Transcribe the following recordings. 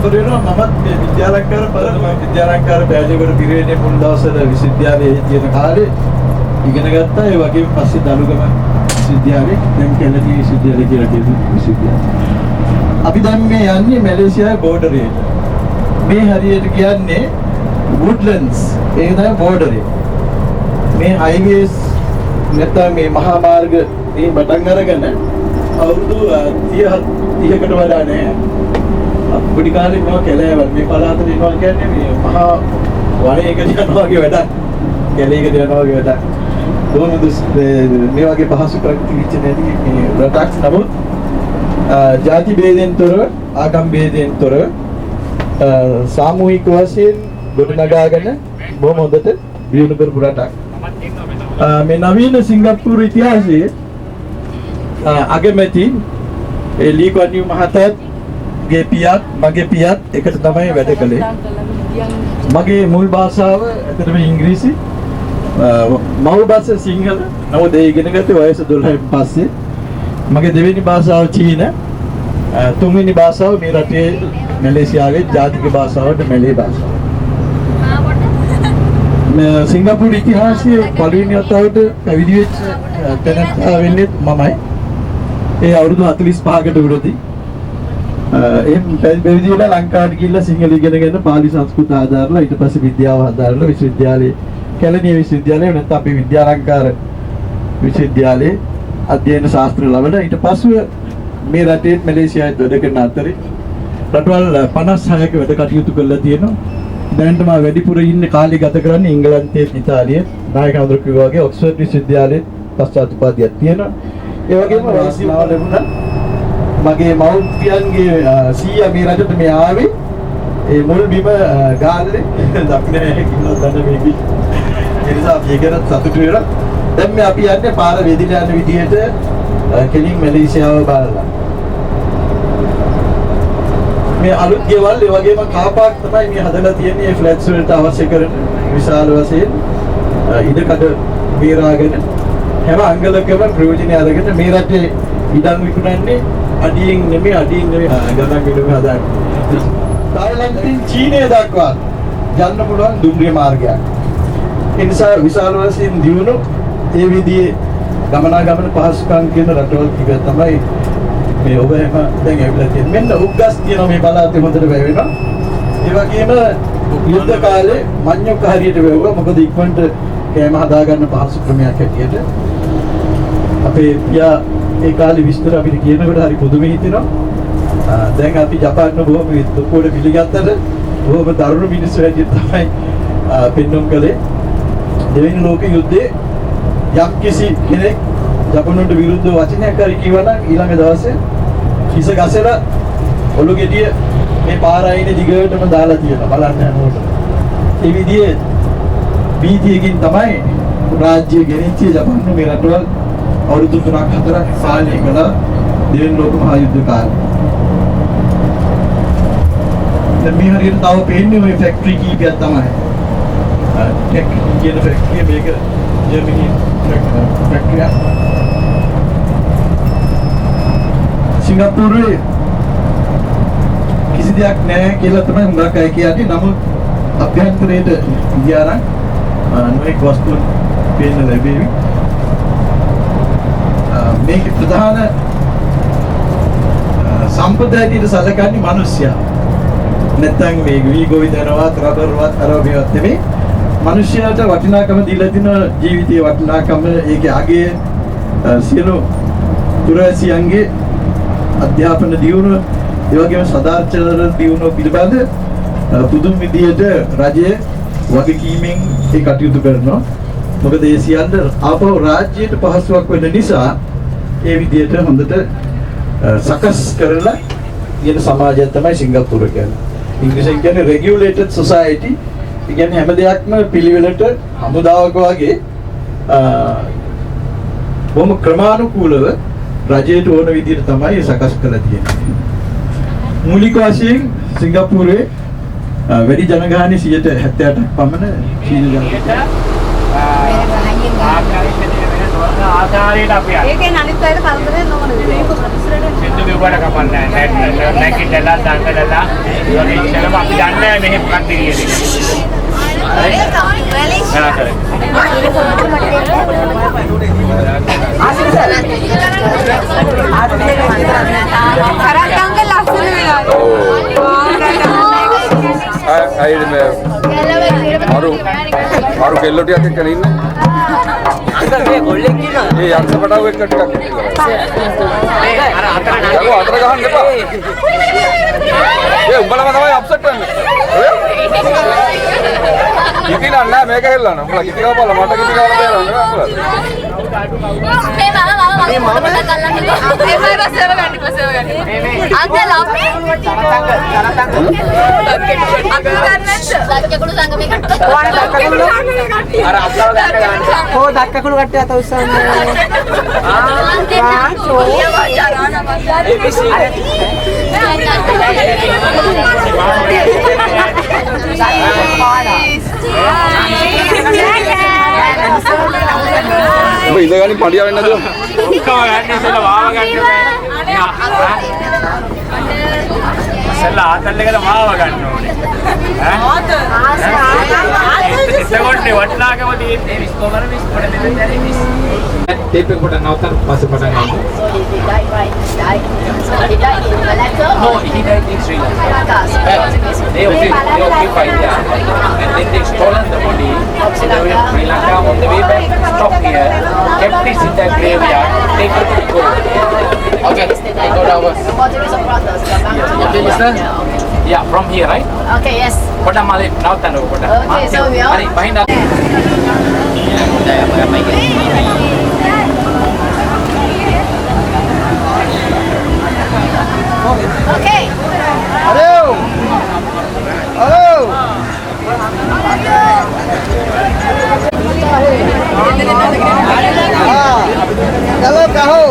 මතක වෙනවා මමත් මේ විද්‍යාලංකාර බලන විද්‍යාලංකාර බෑජවල පිරිවෙනේ මුල් දවස්වල විශ්වවිද්‍යාලයේ තියෙන කාලේ ඉගෙන ගත්තා. ඒ වගේම පස්සේ දලුගම විශ්වවිද්‍යාලේ දැන් කැලණිය විශ්වවිද්‍යාලය කියලා කියන විශ්වවිද්‍යාලය. අපි දැන් මේ යන්නේ මැලේසියාවේ බෝඩරේට. මේ හරියට කියන්නේ woodlands ඒක තමයි බෝඩරේ. මේ highways නැත්නම් මේ මහා මාර්ග මේ පටන් අරගෙන අවුරුදු 30කට වඩා නෑ. පොඩි කාලේ මම කැලෑවල් මේ පළාතට එනවා කියන්නේ මේ මහා වනයේකට යනවා වගේ වැඩක්. කැලේකට යනවා වගේ වැඩක්. කොහොමද මේ වගේ පහසු ප්‍රතිවිච්ච නැති මේ රටක් නමුත් ಜಾති ભેදෙන් තොරව ආගම් ભેදෙන් තොරව සාමූහික වශයෙන් ගොඩනගාගෙන බොහොම හොඳට දියුණු කරපු රටක්. මේ නවීන සිංගප්පූරු ඉතිහාසයේ අගමැති ලී කුවන් යූ මහතාගේ පියාත් මගේ පියාත් එකට තමයි වැඩ කළේ. මගේ මුල් භාෂාව ඇත්තටම ඉංග්‍රීසි. මව් භාෂාව සිංහල. නමුත් ඒ ඉගෙන ගත්තේ වයස 12න් පස්සේ. මගේ දෙවෙනි භාෂාව චීන. තුන්වෙනි භාෂාව මේ රටේ මැලේසියාවේ ජාතික භාෂාවට මැලේ භාෂාව. සිංගප්පූරු ඉතිහාසයේ පළවෙනි වතාවට පැවිදි වෙච්ච තැනත්තා වෙන්නේ මමයි. ඒ අවුරුදු 45කට උඩදී පැවිදි වෙලා ලංකාවට ගිහිල්ලා සිංහල ඉගෙනගෙන පාලි සංස්කෘත ආධාරලා ඊට පස්සේ විද්‍යාව ආධාරලා විශ්වවිද්‍යාලයේ කැලණිය විශ්වවිද්‍යාලයේ නැත්නම් අපි විද්‍යාලංකාර විශ්වවිද්‍යාලයේ අධ්‍යයන ශාස්ත්‍ර ලබලා ඊට පස්ව මේ රටේ මැලේසියාවේ වැඩ කරන අතරේ රටවල් 56ක වැඩ කටයුතු කරලා තියෙනවා. දැනට මම වැඩිපුර ඉන්නේ කාලය ගත කරන්නේ ඉංගලන්තයේ ඉතාලියේ නායක හඳුරු කිව්වා වගේ ඔක්ස්ෆර්ඩ් විශ්වවිද්‍යාලයේ පශ්චාත් උපාධියක් තියෙනවා. ඒ වගේම වාසනාව ලැබුණා මගේ මව්පියන්ගේ සීයා මේ රටට මේ ආවේ ඒ මුල් බිම ගාල්ලේ දක්නේ කිව්වා දන්න මේකි. ඒ නිසා අපි ඒකට සතුටු වෙලා දැන් මේ අපි යන්නේ පාර වේදිලා යන විදිහට කෙලින් මැලේසියාව බලලා. මේ අලුත් ගෙවල් ඒ වගේම කාපාක් තමයි මේ හදලා තියෙන්නේ. මේ ෆ්ලැට්ස් වලට අවශ්‍ය කරන විශාල වශයෙන් ඉඩකඩ බේරාගෙන හැම අංගලකම ප්‍රයෝජනය අරගෙන මේ රටේ ඉඩම් විකුණන්නේ අඩියෙන් නෙමෙයි ගණන් මිලුම් හදාගන්න. තායිලන්තයෙන් චීනය දක්වා යන්න පුළුවන් දුම්රිය මාර්ගයක්. ඒ නිසා විශාල වශයෙන් දියුණු ඒ විදිහේ ගමනාගමන පහසුකම් කියන රටවල් ටික තමයි මේ ඔබ එහෙම දැන් ඇවිල්ලා තියෙන්නේ. මෙන්න උග්ගස් තියෙනවා මේ පළාතේ හොඳට වැවෙනවා. ඒ වගේම යුද්ධ කාලේ මඤ්ඤොක්ක හරියට වැවුවා. මොකද ඉක්මනට කෑම හදාගන්න පහසු ක්‍රමයක් හැටියට. අපේ පියා ඒ කාලේ විස්තර අපිට කියනකොට හරි පුදුමෙ හිතෙනවා. දැන් අපි ජපාන බොහොම දුකෝඩ පිළිගත්තට බොහොම දරුණු මිනිස්සු හැටියට තමයි පෙන්වුම් කළේ. දෙවෙනි ලෝක යුද්ධයේ යම් කිසි කෙනෙක් ජපානට විරුද්ධව වචනයක් හරි කිව්වනම් ඊළඟ දවසේ කිස ගසලා ඔලු ගෙඩිය මේ පාර අයිනේ දිගටම දාලා තියෙනවා බලන්න යනකොට. ඒ විදිහේ බීතියකින් තමයි රාජ්‍ය ගෙනිච්ච ජපාන මේ රටවල් අවුරුදු 3ක් 4ක් සාලේ කළා දෙවෙනි ලෝක මහා යුද්ධ කාලේ. දැන් මේ හරියට තව පේන්නේ ওই ෆැක්ටරි කීපයක් තමයි. ටෙක් කියන ෆැක්ටරිය මේක ජර්මනි ෆැක්ටරිය. සිංගප්පූරුවේ කිසි දෙයක් නැහැ කියලා තමයි හුඟක් අය කියන්නේ. නමුත් අභ්‍යන්තරයට ගියානම් නොඑක වස්තු පේන්න ලැබෙවි. මේක ප්‍රධාන සම්පතයිට සැලකන්නේ මිනිස්සයා. නැත්නම් මේ වීගොවිදනවත් රබර්වත් අරෝගියවත් නෙමෙයි. මිනිස්සයාට වටිනාකම දීලා තින ජීවිතයේ වටිනාකම ඒකේ අගය සියලු පුරවැසියන්ගේ අධ්‍යාපන දියුණුව ඒ වගේම සදාචාර දියුණුව පිළිබඳ පුදුම විදියට රජය වගකීමෙන් ඒ කටයුතු කරනවා. මොකද ඒ සියල්ල ආපහු රාජ්‍යයට පහසුවක් වෙන නිසා ඒ විදියට හොඳට සකස් කරලා කියන සමාජය තමයි සිංගප්පූරු කියන්නේ. ඉංග්‍රීසියෙන් කියන්නේ regulated society. ඒ කියන්නේ හැම දෙයක්ම පිළිවෙලට හමුදාවක වගේ බොහොම ක්‍රමානුකූලව රජයට ඕන විදිහට තමයි සකස් කරලා තියෙන්නේ. මූලික වශයෙන් සිංගප්පූරුවේ වැඩි ජනගහනය 178ක් පමණ චීන ජනතාව. ආකාරයට අපි යනවා. ඒකෙන් අනිත් අයට කරදරයක් නොවනද? සින්දු බිව්වට කපන්නේ නැහැ. නැගිටලා දඟලලා ඒ වගේ ඉස්සෙල්ලාම අපි දන්නේ නැහැ මෙහෙ මොකක්ද කියන්නේ. मारू केल्लो टिकක් එක්කන ඉන්නේ අංකල් මේ ගොල්ලෙක් ඉන්නවා ඒ යක්ෂ පටාව එක්ක ටිකක් ඉන්නවා මේ අර අතර ගහන්න එපා ඒ උඹලම තමයි අප්සෙට් වෙන්නේ ඉතින් නෑ මේක හෙල්ලන්න උඹලා කිති ගාපල්ලා මට කිති ගාලා දෙනවා නේද මේ මම මේ රසව ගන්න අංකල් අපි දක්කකුළු සංගමයකට අර අප්ලව ගන්න ඕ දක්කකුළු කට්ටිය අත උස්සන්නේ ඔබ ඉඳගනි පඩිය වෙන්නේ නැතුව ඔක්කොම ගන්න ඉස්සෙල්ලා වාව ගන්න බෑ ඉස්සෙල්ලා ආතල් එකට වාව ගන්න ඕනේ එතකොට වටලාකම තියෙන්නේ විස්කෝමර විස්කොට දෙන්න දැරි ටේප් එක කොට නවත්තන්න පස්සේ පටන් ගන්න. No, he died in Sri Lanka. They occupied there. And then they stolen the body. So they were in Sri Lanka on the way back, stopped here, kept it in the graveyard, taken to court. Okay, I go down. Yeah, from here, right? Okay, yes. Kota Malik, navත්තන්න ඕක කොට. Okay, so we are. හරි, බහින්න. Okay. hello hello चलो कहो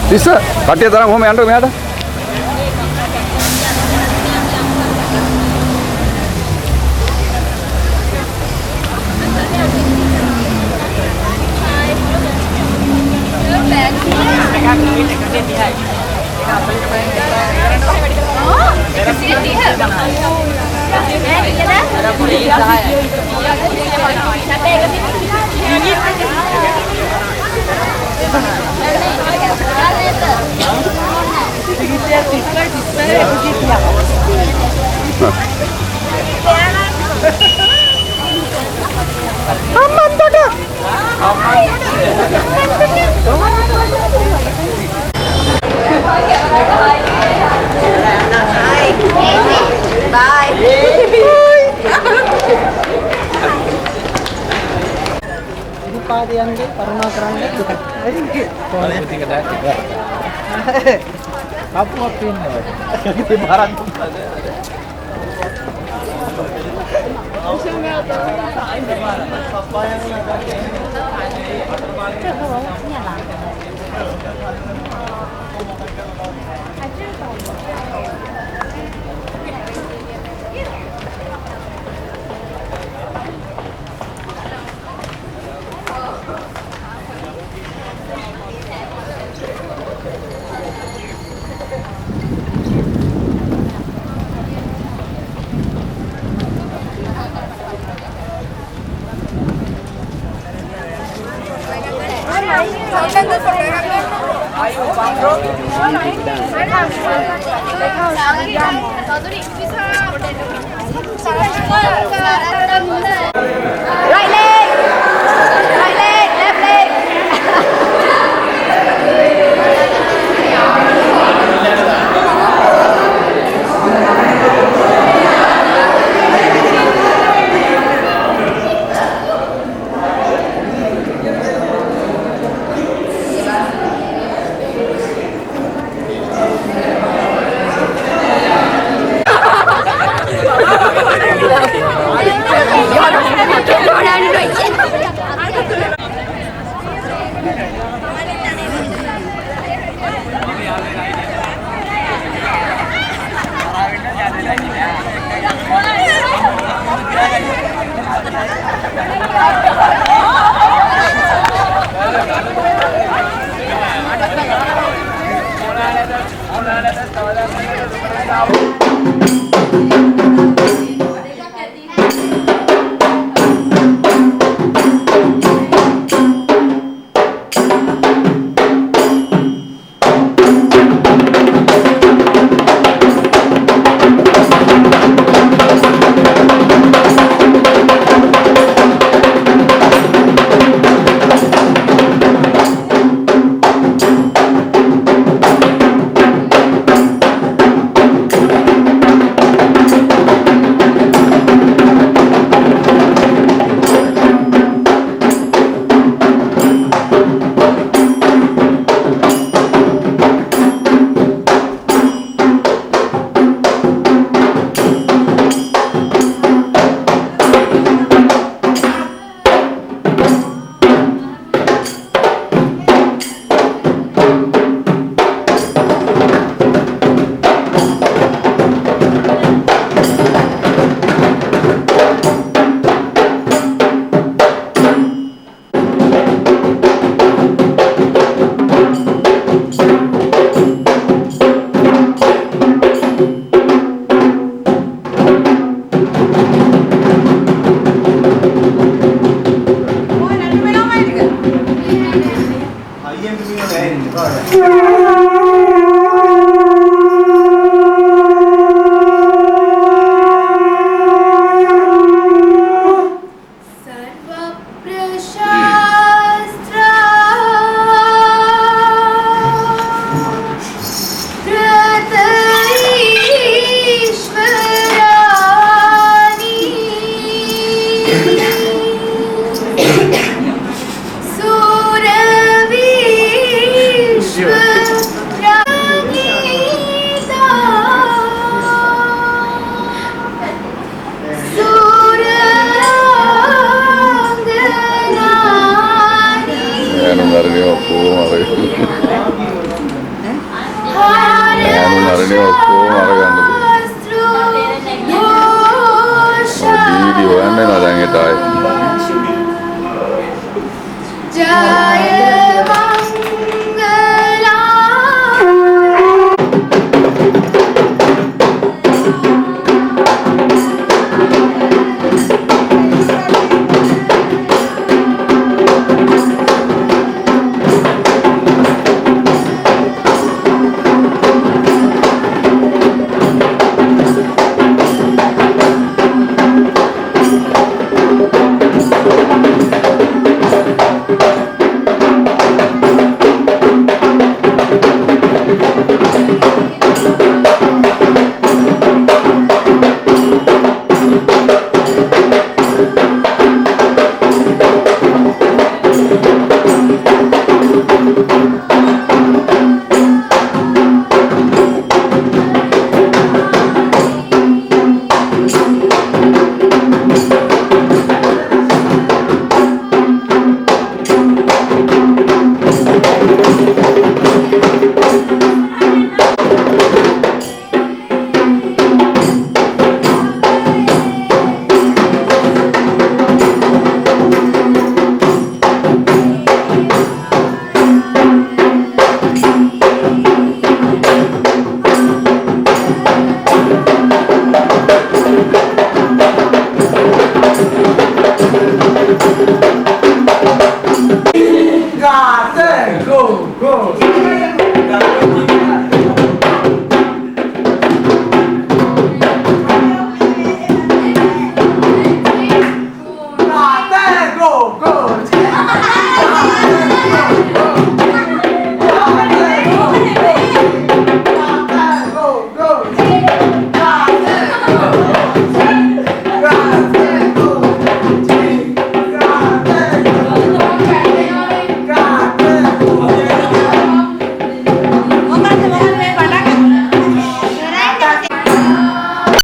තිස්ස කට්ටිය තරම් කොහම යන්න මෙයාට පාදයන්ගේ කරුණා කරන්නේ කොහොමද ටික දැක්ක කපුවක් ඉන්නවා ඉතින් බාරක් Right leg, left leg. Video, and then I think it died.